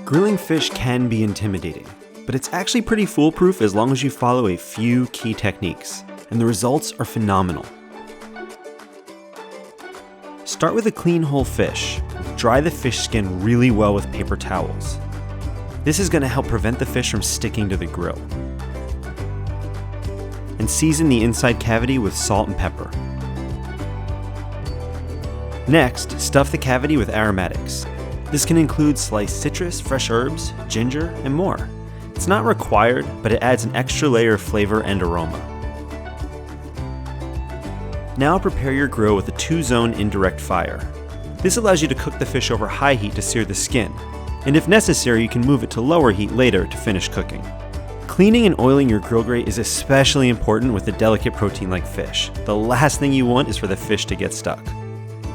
Grilling fish can be intimidating, but it's actually pretty foolproof as long as you follow a few key techniques, and the results are phenomenal. Start with a clean whole fish. Dry the fish skin really well with paper towels. This is going to help prevent the fish from sticking to the grill. And season the inside cavity with salt and pepper. Next, stuff the cavity with aromatics. This can include sliced citrus, fresh herbs, ginger, and more. It's not required, but it adds an extra layer of flavor and aroma. Now prepare your grill with a 2-zone indirect fire. This allows you to cook the fish over high heat to sear the skin, and if necessary, you can move it to lower heat later to finish cooking. Cleaning and oiling your grill grate is especially important with a delicate protein like fish. The last thing you want is for the fish to get stuck.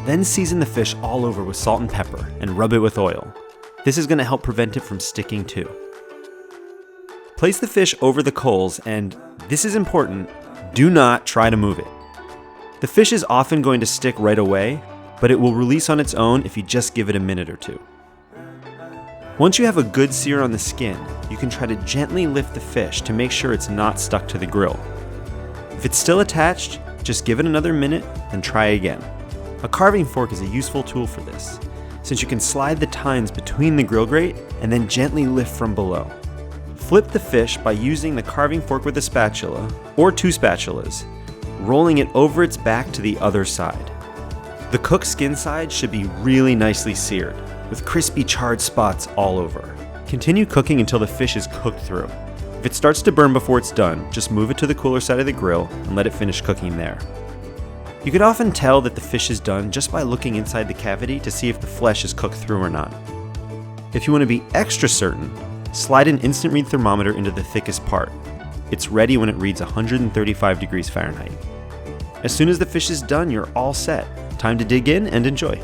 Then season the fish all over with salt and pepper and rub it with oil. This is going to help prevent it from sticking too. Place the fish over the coals and, this is important, do not try to move it. The fish is often going to stick right away, but it will release on its own if you just give it a minute or two. Once you have a good sear on the skin, you can try to gently lift the fish to make sure it's not stuck to the grill. If it's still attached, just give it another minute and try again. A carving fork is a useful tool for this, since you can slide the tines between the grill grate and then gently lift from below. Flip the fish by using the carving fork with a spatula, or 2 spatulas, rolling it over its back to the other side. The cooked skin side should be really nicely seared, with crispy charred spots all over. Continue cooking until the fish is cooked through. If it starts to burn before it's done, just move it to the cooler side of the grill and let it finish cooking there. You can often tell that the fish is done just by looking inside the cavity to see if the flesh is cooked through or not. If you want to be extra certain, slide an instant read thermometer into the thickest part. It's ready when it reads 135 degrees Fahrenheit. As soon as the fish is done, you're all set. Time to dig in and enjoy.